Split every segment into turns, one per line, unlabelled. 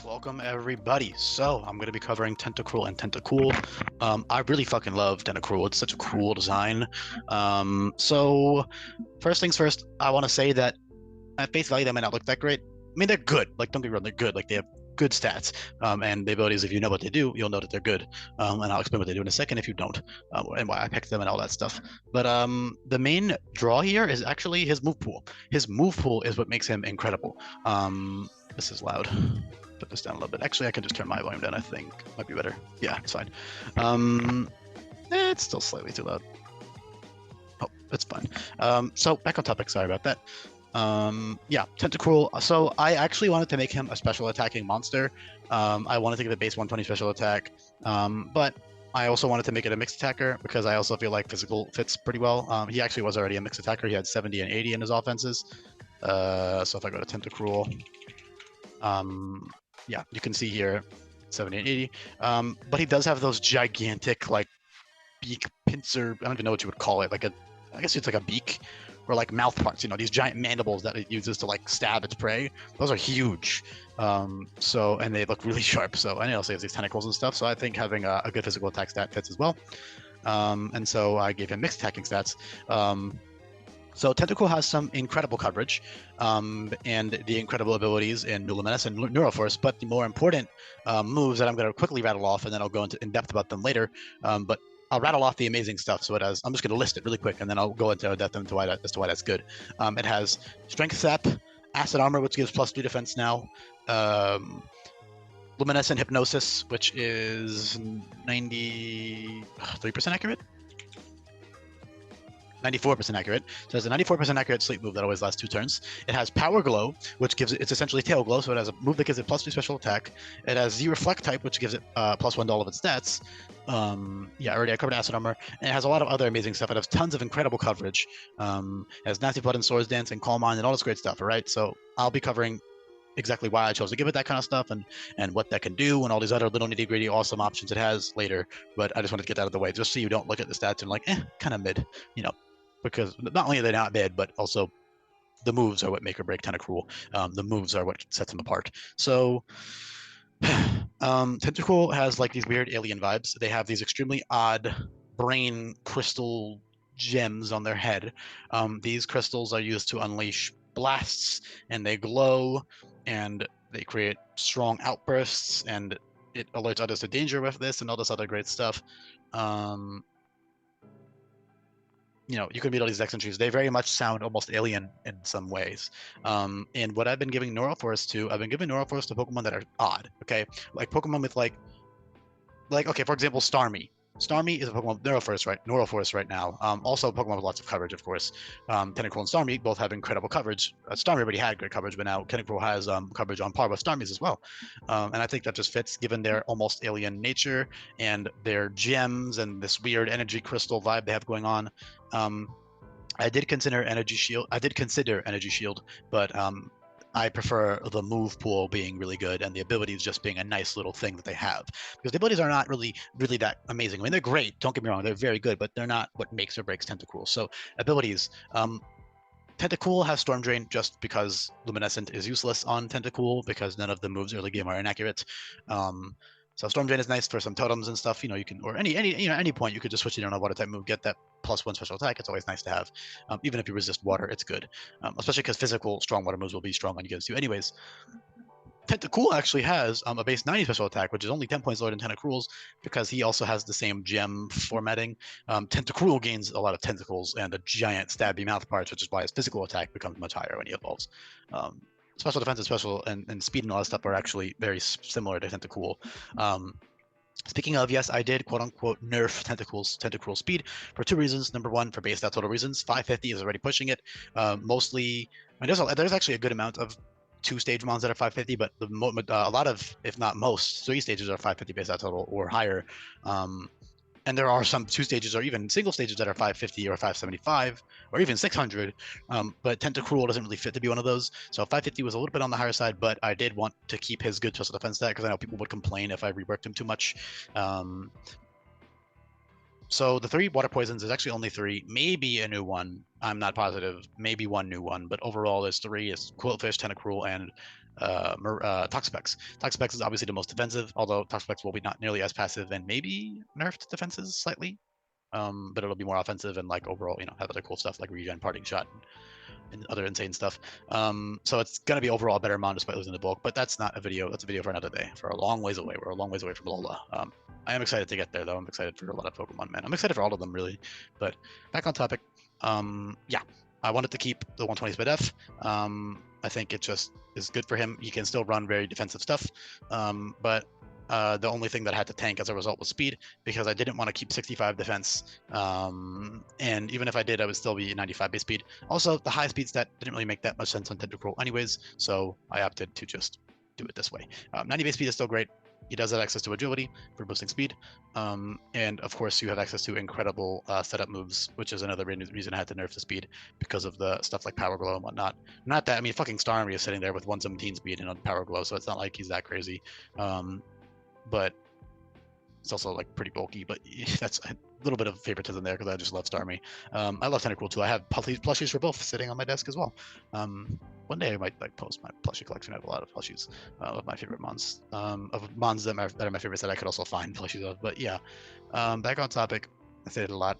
Welcome everybody. So I'm gonna be covering Tentacruel and Tentacool. I really fucking love Tentacruel. It's such a cool design. So first things first, I want to say that at face value they might not look that great. I mean they're good. Like don't get me wrong, they're good. Like they have good stats. And the abilities, if you know what they do, you'll know that they're good. And I'll explain what they do in a second if you don't, and why I picked them and all that stuff. But the main draw here is actually his move pool. His move pool is what makes him incredible. This is loud. Put this down a little bit. Actually, I can just turn my volume down. I think might be better. Yeah, it's fine. It's still slightly too loud. Oh, it's fine. So back on topic. Sorry about that. Yeah, Tentacruel. So I actually wanted to make him a special attacking monster. I wanted to give it base 120 special attack, but I also wanted to make it a mixed attacker because I also feel like physical fits pretty well. He actually was already a mixed attacker. He had 70 and 80 in his offenses. So if I go to Tentacruel, yeah, you can see here 70 and 80. But he does have those gigantic like beak pincer. I don't even know what you would call it. I guess it's like a beak or like mouth parts. You know, these giant mandibles that it uses to like stab its prey. Those are huge. And they look really sharp. So I know he has these tentacles and stuff. So I think having a good physical attack stat fits as well. And so I gave him mixed attacking stats. So Tentacruel has some incredible coverage, and the incredible abilities in Luminous and Neuroforce, but the more important moves that I'm going to quickly rattle off, and then I'll go into in depth about them later. But I'll rattle off the amazing stuff. So it has. I'm just going to list it really quick, and then I'll go into depth into as to why that's good. It has Strength Sap, Acid Armor, which gives +3 defense now. Luminescent Hypnosis, which is 93% accurate. 94% accurate. So it's a 94% accurate sleep move that always lasts 2 turns. It has Power Glow, which gives it's essentially Tail Glow, so it has a move that gives it +2 special attack. It has Z Reflect type, which gives it +1 to all of its stats. Yeah, already I covered Acid Armor, and it has a lot of other amazing stuff. It has tons of incredible coverage. It has Nasty Blood and Swords Dance and Calm Mind and all this great stuff. All right, so I'll be covering exactly why I chose to give it that kind of stuff and what that can do and all these other little nitty gritty awesome options it has later. But I just wanted to get that out of the way, just so you don't look at the stats and like, kind of mid, you know. Because not only are they not bad, but also the moves are what make or break Tentacruel. The moves are what sets them apart. So Tentacruel has like these weird alien vibes. They have these extremely odd brain crystal gems on their head. These crystals are used to unleash blasts, and they glow, and they create strong outbursts, and it alerts others to danger with this and all this other great stuff. You know, you can read all these entries. They very much sound almost alien in some ways. And what I've been giving Neuroforce to, I've been giving Neuroforce to Pokemon that are odd. Okay, like Pokemon with like okay, for example, Starmie. Starmie is a Pokemon Neuroforce right now. Also, Pokemon with lots of coverage, of course. Tentacruel and Starmie both have incredible coverage. Starmie already had great coverage, but now Tentacruel has coverage on par with Starmie's as well. And I think that just fits given their almost alien nature and their gems and this weird energy crystal vibe they have going on. I did consider Energy Shield, but I prefer the move pool being really good and the abilities just being a nice little thing that they have. Because the abilities are not really that amazing. I mean, they're great. Don't get me wrong; they're very good, but they're not what makes or breaks Tentacruel. So abilities. Tentacruel has Storm Drain just because Luminescent is useless on Tentacruel because none of the moves early game are inaccurate. So Storm Drain is nice for some totems and stuff. You know, you can, or any point you could just switch it on a water type move, get that +1 special attack. It's always nice to have. Even if you resist water, it's good. Especially because physical strong water moves will be strong on against you anyways. Tentacruel actually has a base 90 special attack, which is only 10 points lower than Tentacruel's because he also has the same gem formatting. Tentacruel gains a lot of tentacles and a giant stabby mouth parts, which is why his physical attack becomes much higher when he evolves. Special defense and special and speed and all that stuff are actually very similar to Tentacruel. Speaking of, yes, I did quote unquote nerf Tentacruel speed for 2 reasons. Number one, for base stat total reasons. 550 is already pushing it. Mostly, I mean, there's actually a good amount of 2-stage mons that are 550, but a lot of, if not most, 3 stages are 550 base stat total or higher. And there are some 2 stages or even single stages that are 550 or 575 or even 600. But Tentacruel doesn't really fit to be one of those. So 550 was a little bit on the higher side, but I did want to keep his good special defense stat because I know people would complain if I reworked him too much. So the 3 water poisons is actually only 3, maybe a new one. I'm not positive. Maybe 1 new one, but overall there's 3. It's Quillfish, Tentacruel, and Toxapex. Toxapex is obviously the most defensive, although Toxapex will be not nearly as passive and maybe nerfed defenses slightly. But it'll be more offensive and like overall, have other cool stuff like regen, parting shot, and other insane stuff. So it's gonna be overall a better mon despite losing the bulk. But that's not a video. That's a video for another day. For a long ways away. We're a long ways away from Lola. I am excited to get there though. I'm excited for a lot of Pokemon, man. I'm excited for all of them really. But back on topic. Yeah, I wanted to keep the 120 speed F. I think it just is good for him. He can still run very defensive stuff, but the only thing that I had to tank as a result was speed because I didn't want to keep 65 defense. And even if I did, I would still be 95 base speed. Also, the high speed stat didn't really make that much sense on Tentacruel anyways, so I opted to just do it this way. 90 base speed is still great. He does have access to agility for boosting speed. And of course, you have access to incredible setup moves, which is another reason I had to nerf the speed because of the stuff like Power Glow and whatnot. Not that, I mean, fucking Starmie is sitting there with 117 speed and on Power Glow, so it's not like he's that crazy. But it's also like pretty bulky, but that's a little bit of favoritism there because I just love Starmie. I love Tentacruel too. I have plushies for both sitting on my desk as well. One day I might like post my plushie collection. I have a lot of plushies of my favorite mons, of mons that are my favorites that I could also find plushies of. But yeah, back on topic. I said it a lot.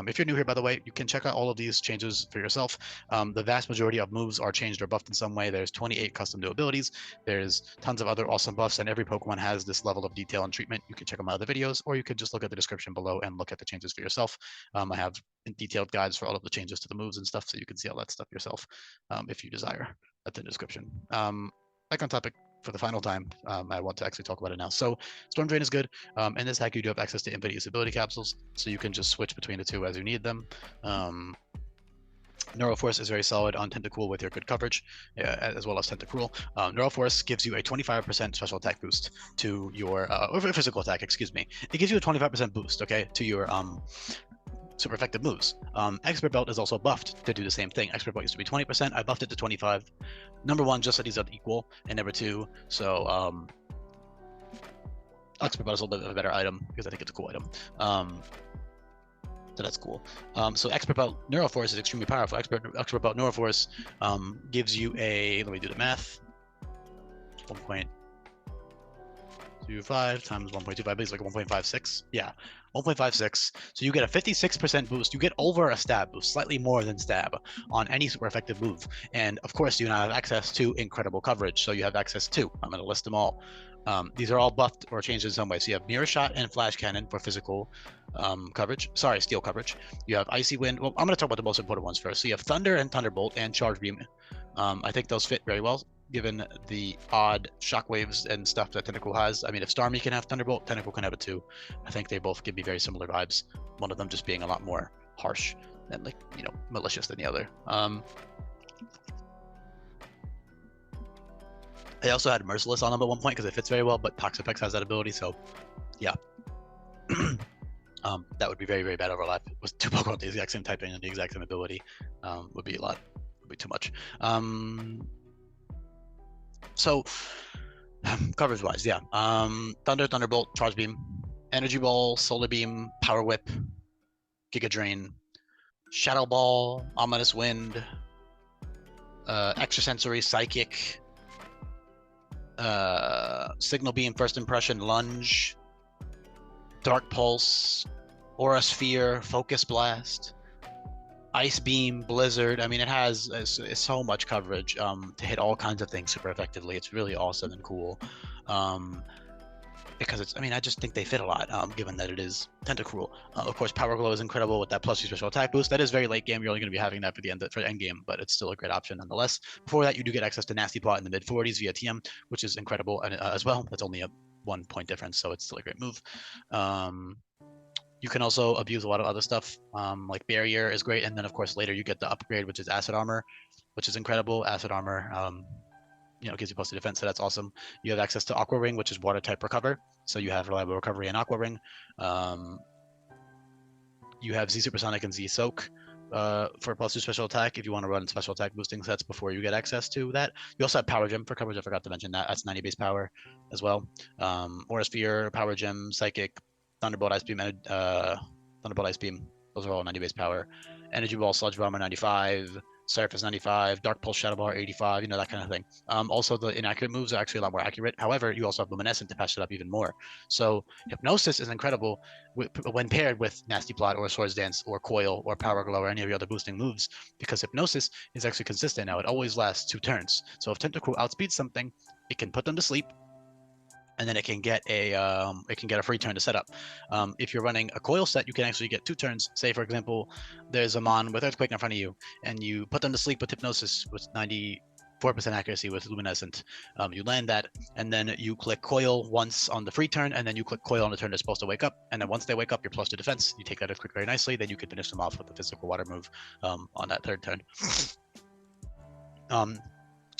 If you're new here, by the way, you can check out all of these changes for yourself. The vast majority of moves are changed or buffed in some way. There's 28 custom new abilities. There's tons of other awesome buffs, and every Pokemon has this level of detail and treatment. You can check out my other videos, or you could just look at the description below and look at the changes for yourself. I have detailed guides for all of the changes to the moves and stuff, so you can see all that stuff yourself if you desire. That's in the description. Back on topic. For the final time, I want to actually talk about it now. So Storm Drain is good. In this hack, you do have access to infinite usability capsules, so you can just switch between the two as you need them. Neuroforce is very solid on Tentacruel with your good coverage, as well as Tentacruel. Neuroforce gives you a 25% special attack boost to your, or physical attack, excuse me. It gives you a 25% boost, okay, to your super effective moves. Expert Belt is also buffed to do the same thing. Expert Belt used to be 20%. I buffed it to 25. Number one, just so these are equal, and number two, so Expert Belt is a little bit of a better item because I think it's a cool item. So that's cool. So Expert Belt Neuroforce is extremely powerful. Expert Belt Neuroforce gives you a, let me do the math, 1.25 times 1.25 is like 1.56. Yeah, 1.56. So you get a 56% boost. You get over a stab boost, slightly more than stab on any super effective move. And of course, you now have access to incredible coverage. So you have access to, I'm going to list them all. These are all buffed or changed in some way. So you have Mirror Shot and Flash Cannon for physical coverage. Sorry, steel coverage. You have Icy Wind. Well, I'm going to talk about the most important ones first. So you have Thunder and Thunderbolt and Charge Beam. I think those fit very well, given the odd shockwaves and stuff that Tentacruel has. I mean, if Starmie can have Thunderbolt, Tentacruel can have it too. I think they both give me very similar vibes. One of them just being a lot more harsh and like, malicious than the other. I also had Merciless on them at one point because it fits very well, but Toxapex has that ability, so yeah. That would be very, very bad overlap. With two Pokemon with the exact same typing and the exact same ability would be too much. So coverage wise, yeah. Thunder, Thunderbolt, Charge Beam, Energy Ball, Solar Beam, Power Whip, Giga Drain, Shadow Ball, Ominous Wind, Extrasensory, Psychic, Signal Beam, First Impression, Lunge, Dark Pulse, Aura Sphere, Focus Blast, Ice Beam, Blizzard. I mean, it has so much coverage to hit all kinds of things super effectively. It's really awesome and cool. Because it's, I mean, I just think they fit a lot, given that it is Tentacruel. Of course, Power Glow is incredible with that plus 2 special attack boost. That is very late game. You're only going to be having that for the end game, but it's still a great option nonetheless. Before that, you do get access to Nasty Plot in the mid 40s via TM, which is incredible as well. That's only a 1 point difference, so it's still a great move. You can also abuse a lot of other stuff, like Barrier is great, and then of course later you get the upgrade, which is Acid Armor, which is incredible. Acid Armor, gives you plus 2 defense, so that's awesome. You have access to Aqua Ring, which is water type recover, so you have reliable recovery in Aqua Ring. You have Z Supersonic and Z Soak for plus 2 special attack if you want to run special attack boosting sets before you get access to that. You also have Power Gem for coverage. I forgot to mention that. That's 90 base power as well. Aura Sphere, Power Gem, Psychic, Thunderbolt, Ice Beam, Thunderbolt, Ice Beam. Those are all 90 base power. Energy Ball, Sludge Bomber, 95. Surf is 95, Dark Pulse Shadow Bar 85, you know, that kind of thing. Also, the inaccurate moves are actually a lot more accurate. However, you also have Luminescent to patch it up even more. So Hypnosis is incredible when paired with Nasty Plot or Swords Dance or Coil or Power Glow or any of your other boosting moves, because Hypnosis is actually consistent now. It always lasts 2 turns. So if Tentacruel outspeeds something, it can put them to sleep, and then it can get a free turn to set up. If you're running a coil set, you can actually get 2 turns. Say, for example, there's a Mon with Earthquake in front of you, and you put them to sleep with Hypnosis with 94% accuracy with Luminescent. You land that, and then you click coil once on the free turn, and then you click coil on the turn they're supposed to wake up. And then once they wake up, you're plus 2 defense. You take that Earthquake very nicely. Then you can finish them off with the physical water move on that 3rd turn.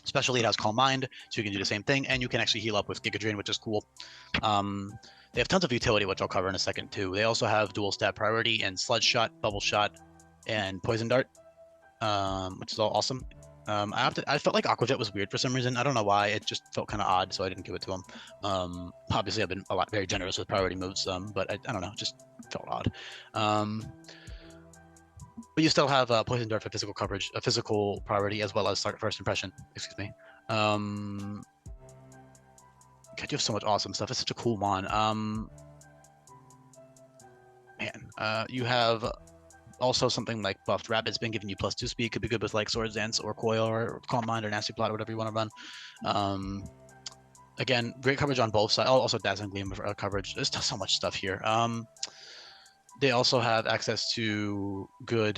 Especially it has Calm Mind, so you can do the same thing, and you can actually heal up with Giga Drain, which is cool. They have tons of utility, which I'll cover in a second too. They also have dual stat priority and Sludge Shot, Bubble Shot, and Poison Dart, which is all awesome. I felt like Aqua Jet was weird for some reason. I don't know why. It just felt kind of odd, so I didn't give it to him. Obviously, I've been very generous with priority moves, but I don't know, just felt odd. But you still have Poison Dart for physical coverage, a physical priority, as well as First Impression. Excuse me. God, you have so much awesome stuff. It's such a cool Mon. You have also something like Buffed Rapid's been giving you +2 speed. Could be good with like Swords Dance or Coil or Calm Mind or Nasty Plot or whatever you want to run. Again, great coverage on both sides. Also Dazzling Gleam coverage. There's so much stuff here. They also have access to good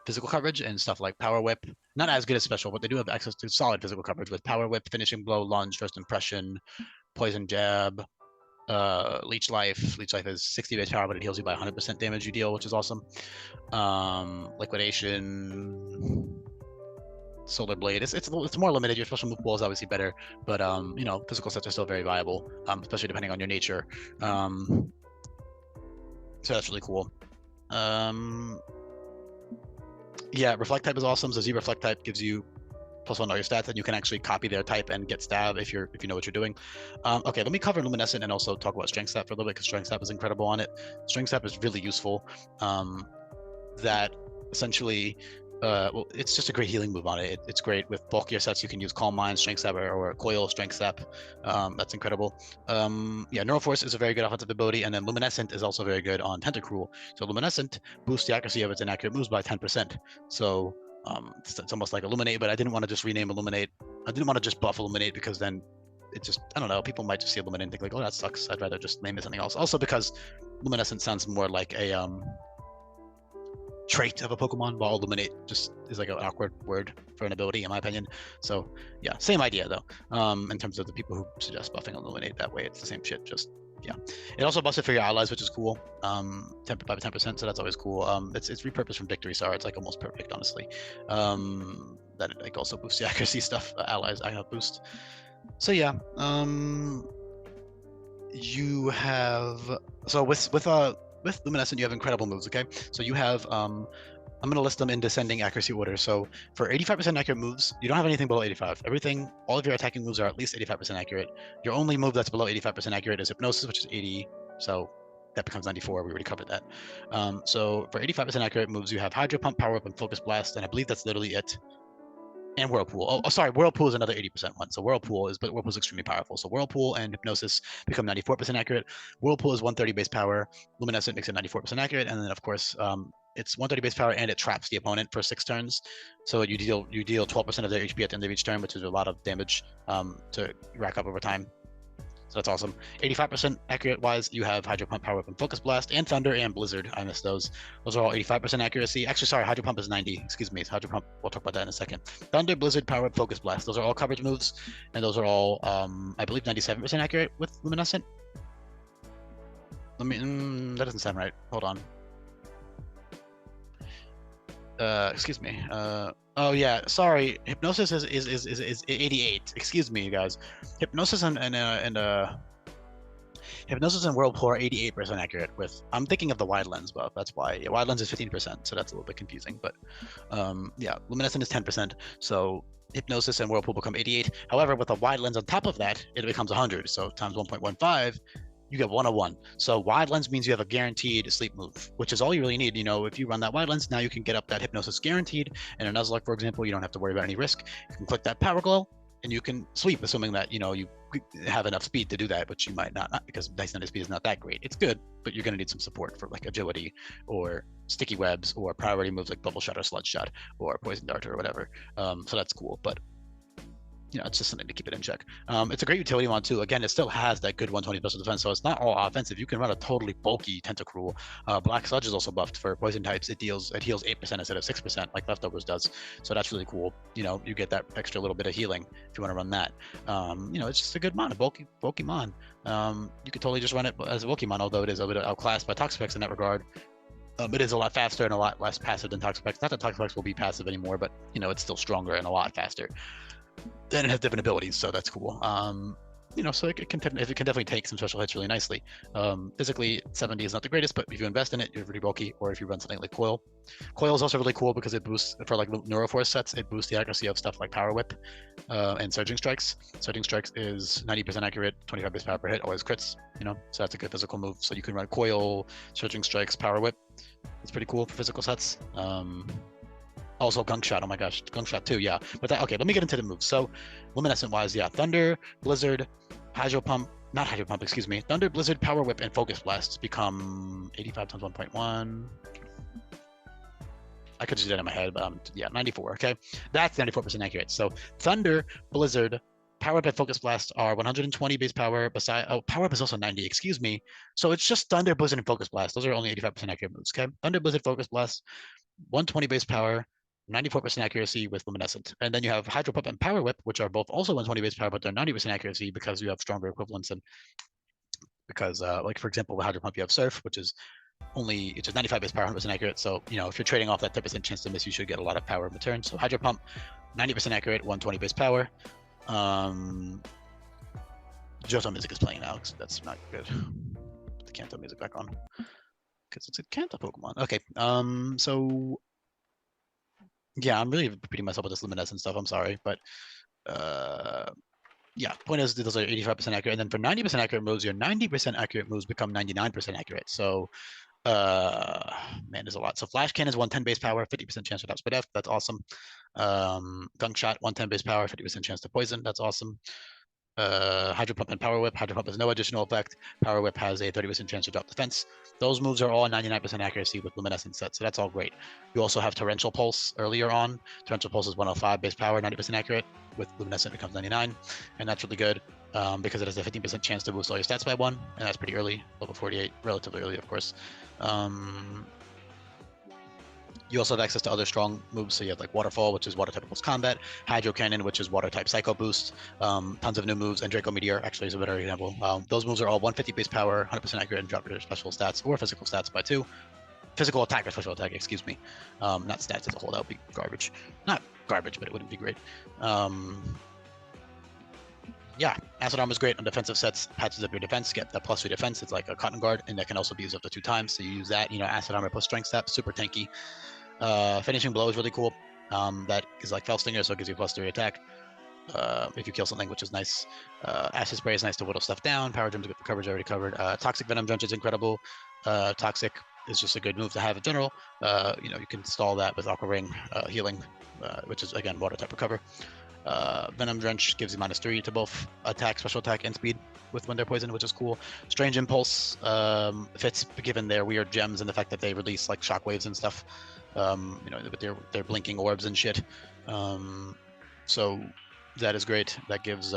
physical coverage and stuff like Power Whip. Not as good as special, but they do have access to solid physical coverage with Power Whip, Finishing Blow, Lunge, First Impression, Poison Jab, Leech Life. Leech Life is 60 base power, but it heals you by 100% damage you deal, which is awesome. Liquidation, Solar Blade. It's more limited. Your special move pool is obviously better, but you know, physical sets are still very viable, especially depending on your nature. So that's really cool. Yeah, Reflect type is awesome. So Z Reflect type gives you +1 all your stats, and you can actually copy their type and get stab if you know what you're doing. Okay, let me cover Luminescent and also talk about Strength Stat for a little bit, because Strength Stat is incredible on it. Strength Stat is really useful. That essentially, well, it's just a great healing move on it. It's great with bulkier sets. You can use Calm Mind, Strength Sap, or Coil, Strength Sap. That's incredible. Yeah, Neural Force is a very good offensive ability, and then Luminescent is also very good on Tentacruel. So Luminescent boosts the accuracy of its inaccurate moves by 10%. So it's almost like Illuminate, but I didn't want to just rename Illuminate. I didn't want to just buff Illuminate, because then it just, I don't know, people might just see Illuminate and think like, oh, that sucks. I'd rather just name it something else. Also because Luminescent sounds more like a trait of a Pokemon, while Illuminate just is like an awkward word for an ability, in my opinion. So yeah, same idea though. In terms of the people who suggest buffing Illuminate that way, it's the same shit. Just yeah. It also buffs it for your allies, which is cool. 10%, so that's always cool. It's repurposed from Victory Star. It's like almost perfect, honestly. That it like also boosts the accuracy stuff. Allies I have boost. So yeah. You have with Luminescent, you have incredible moves, okay? So you have, I'm going to list them in descending accuracy order. So for 85% accurate moves, you don't have anything below 85. All of your attacking moves are at least 85% accurate. Your only move that's below 85% accurate is Hypnosis, which is 80. So that becomes 94. We already covered that. So for 85% accurate moves, you have Hydro Pump, Power Up, and Focus Blast, and I believe that's literally it. And Whirlpool. Oh, sorry, Whirlpool is another 80% one. So Whirlpool is extremely powerful. So Whirlpool and Hypnosis become 94% accurate. Whirlpool is 130 base power. Luminescent makes it 94% accurate, and then of course it's 130 base power, and it traps the opponent for 6 turns. So you deal 12% of their HP at the end of each turn, which is a lot of damage to rack up over time. So that's awesome. 85% accurate wise, you have Hydro Pump, Power Up, and Focus Blast, and Thunder and Blizzard. I missed those. Those are all 85% accuracy. Actually, sorry, Hydro Pump is 90. Excuse me, it's Hydro Pump. We'll talk about that in a second. Thunder, Blizzard, Power Up, Focus Blast. Those are all coverage moves, and those are all, I believe, 97% accurate with Luminescent. That doesn't sound right. Hold on. Excuse me. Oh yeah, sorry. Hypnosis is 88. Excuse me, you guys. Hypnosis and Hypnosis and Whirlpool are 88% accurate. I'm thinking of the wide lens, but that's why. Yeah, wide lens is 15%, so that's a little bit confusing. But yeah, Luminescent is 10%. So Hypnosis and Whirlpool become 88. However, with a wide lens on top of that, it becomes 100. So times 1.15, you get 101. So wide lens means you have a guaranteed sleep move, which is all you really need. You know, if you run that wide lens, now you can get up that hypnosis guaranteed. And in Nuzlocke, for example, you don't have to worry about any risk. You can click that power glow and you can sweep, assuming that, you know, you have enough speed to do that, which you might not because Dice Ninja speed is not that great. It's good, but you're going to need some support for like agility or sticky webs or priority moves like bubble shot or sludge shot or poison dart or whatever. So that's cool, but you know, it's just something to keep it in check. It's a great utility mod too. Again, it still has that good 120 special defense, so it's not all offensive. You can run a totally bulky Tentacruel. Black Sludge is also buffed for poison types. It heals 8% instead of 6%, like Leftovers does. So that's really cool. You know, you get that extra little bit of healing if you want to run that. You know, it's just a good mod, a bulky mon. You could totally just run it as a bulky mon, although it is a bit outclassed by Toxapex in that regard. It is a lot faster and a lot less passive than Toxapex. Not that Toxapex will be passive anymore, but you know, it's still stronger and a lot faster. And it has different abilities, so that's cool. You know, so it can definitely take some special hits really nicely. Physically, 70 is not the greatest, but if you invest in it, you're pretty bulky. Or if you run something like Coil. Coil is also really cool because it boosts, for like Neuroforce sets, it boosts the accuracy of stuff like Power Whip and Surging Strikes. Surging Strikes is 90% accurate, 25 base power per hit, always crits, you know, so that's a good physical move. So you can run Coil, Surging Strikes, Power Whip. It's pretty cool for physical sets. Also, Gunk Shot. Oh my gosh, Gunk Shot too. Yeah, but that, okay. Let me get into the moves. So, luminescent wise, yeah, Thunder, Blizzard, Hydro Pump. Not Hydro Pump, excuse me. Thunder, Blizzard, Power Whip, and Focus Blast become 85 times 1.1. I could just do that in my head, but yeah, 94. Okay, that's 94% accurate. So, Thunder, Blizzard, Power Whip, and Focus Blast are 120 base power. Power Whip is also 90. Excuse me. So it's just Thunder, Blizzard, and Focus Blast. Those are only 85% accurate moves. Okay, Thunder, Blizzard, Focus Blast, 120 base power. 94% accuracy with Luminescent. And then you have Hydro Pump and Power Whip, which are both also 120 base power, but they're 90% accuracy because you have stronger equivalents. And because, like, for example, with Hydro Pump, you have Surf, which is 95 base power, 100% accurate. So, you know, if you're trading off that 10% chance to miss, you should get a lot of power in return. So Hydro Pump, 90% accurate, 120 base power. Johto music is playing now, so that's not good. Put the Kanto music back on because it's a Kanto Pokemon. Okay, so yeah, I'm really repeating myself with this luminescent stuff. I'm sorry, but yeah, point is those are 85% accurate, and then for 90% accurate moves, your 90% accurate moves become 99% accurate. So, man, there's a lot. So Flash Cannon is 110 base power, 50% chance to top split F. That's awesome. Gunk Shot, 110 base power, 50% chance to poison. That's awesome. Hydro Pump and Power Whip. Hydro Pump has no additional effect. Power Whip has a 30% chance to drop defense. Those moves are all 99% accuracy with Luminescent set, so that's all great. You also have Torrential Pulse earlier on. Torrential Pulse is 105 base power, 90% accurate. With Luminescent, it becomes 99, and that's really good because it has a 15% chance to boost all your stats by 1, and that's pretty early, level 48, relatively early, of course. You also have access to other strong moves, so you have like Waterfall, which is water type plus combat, Hydro Cannon, which is water type psycho boost, tons of new moves, and Draco Meteor actually is a better example. Those moves are all 150 base power, 100% accurate, and drop your special stats or physical stats by 2. Physical attack or special attack, excuse me. Not stats as a whole, that would be garbage. Not garbage, but it wouldn't be great. Yeah, Acid Armor is great on defensive sets, patches up your defense, get that +3 defense. It's like a Cotton Guard, and that can also be used up to 2 times, so you use that, you know, Acid Armor plus Strength Step, super tanky. Finishing Blow is really cool. That is like Fellstinger, so it gives you +3 attack if you kill something, which is nice. Acid Spray is nice to whittle stuff down. Power Gem's good for coverage, already covered. Toxic Venom Drench is incredible. Toxic is just a good move to have in general. You know, you can stall that with Aqua Ring healing, which is again water type recover. Venom Drench gives you -3 to both attack, special attack, and speed with when they're poisoned, which is cool. Strange Impulse fits given their weird gems and the fact that they release like shockwaves and stuff. You know, with their blinking orbs and shit. So that is great. That gives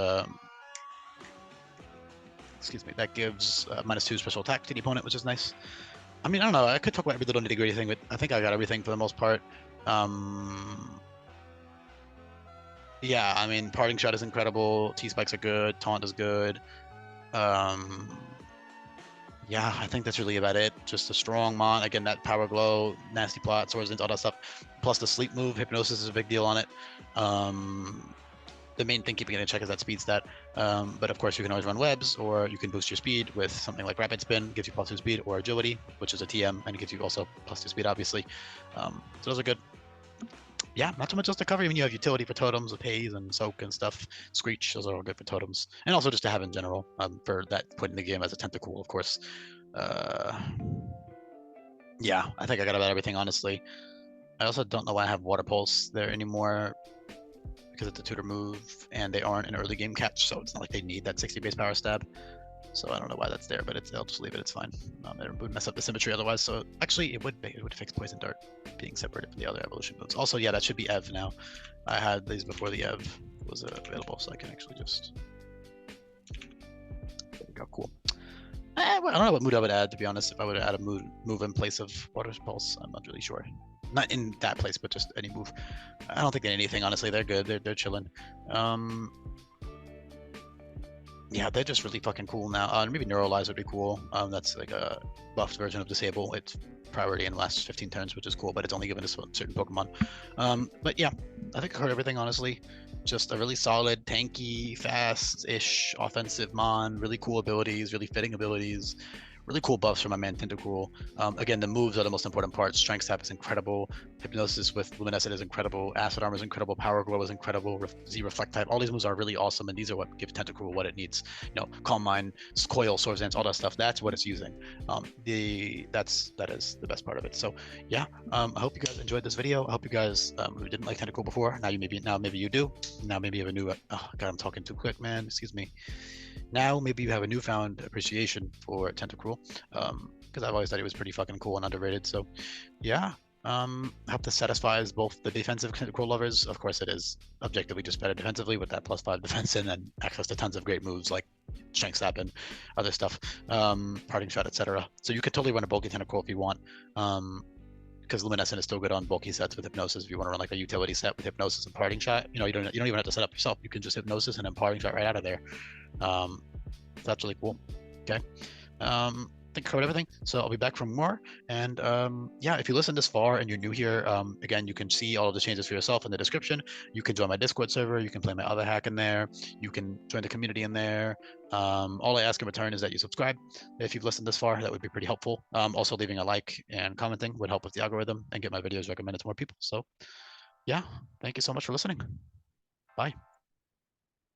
excuse me, that gives -2 special attack to the opponent, which is nice. I mean, I don't know. I could talk about every little nitty gritty thing, but I think I got everything for the most part. Yeah, I mean, Parting Shot is incredible. T-Spikes are good. Taunt is good. Yeah, I think that's really about it. Just a strong mon. Again, that Power Glow, Nasty Plot, Swords into all that stuff. Plus the sleep move. Hypnosis is a big deal on it. The main thing keeping it in check is that speed stat. But of course, you can always run webs, or you can boost your speed with something like Rapid Spin, gives you +2 speed, or Agility, which is a TM, and it gives you also +2 speed, obviously. So those are good. yeah, not too much else to cover. Even you have utility for totems with haze and soak and stuff. Screech, those are all good for totems, and also just to have in general for that point in the game as a Tentacruel, of course. Yeah, I think I got about everything, honestly. I also don't know why I have Water Pulse there anymore because it's a tutor move and they aren't an early game catch, so it's not like they need that 60 base power stab. So I don't know why that's there, but I'll just leave it. It's fine. It would mess up the symmetry otherwise. So actually, it would fix Poison Dart being separated from the other evolution moves. Also, yeah, that should be Ev now. I had these before the Ev was available, so I can actually just. There we go. Cool. I don't know what mood I would add, to be honest. If I would add a move in place of Water Pulse, I'm not really sure. Not in that place, but just any move. I don't think they need anything, honestly. They're good. They're chilling. Yeah, they're just really fucking cool now. Maybe Neuralize would be cool. That's like a buffed version of Disable. It's priority in the last 15 turns, which is cool, but it's only given to certain Pokemon. But yeah, I think I covered everything, honestly. Just a really solid, tanky, fast-ish offensive Mon, really cool abilities, really fitting abilities, really cool buffs for my man Tentacruel. Again, the moves are the most important part. Strength Sap is incredible. Hypnosis with Luminescent is incredible. Acid Armor is incredible. Power Glow is incredible. Z Reflect type. All these moves are really awesome, and these are what give Tentacruel what it needs. You know, Calm Mind, Coil, Swords Dance, all that stuff. That's what it's using. That is the best part of it. So yeah, I hope you guys enjoyed this video. I hope you guys who didn't like Tentacruel before, now maybe you do. Now maybe you have a new. Oh God, I'm talking too quick, man. Excuse me. Now maybe you have a newfound appreciation for Tentacruel, because I've always thought he was pretty fucking cool and underrated. So yeah, I hope this satisfies both the defensive Tentacruel lovers. Of course, it is objectively just better defensively with that +5 defense and then access to tons of great moves like Shank Slap and other stuff, Parting Shot, etc. So you could totally run a bulky Tentacruel if you want. Because Luminescent is still good on bulky sets with Hypnosis. If you want to run like a utility set with Hypnosis and Parting Shot, you don't even have to set up yourself. You can just Hypnosis and then Parting Shot right out of there. That's really cool. Okay. I think I covered everything. So I'll be back for more. And yeah, if you listen this far and you're new here, again, you can see all of the changes for yourself in the description. You can join my Discord server. You can play my other hack in there. You can join the community in there. All I ask in return is that you subscribe. If you've listened this far, that would be pretty helpful. Also, leaving a like and commenting would help with the algorithm and get my videos recommended to more people. So yeah, thank you so much for listening. Bye.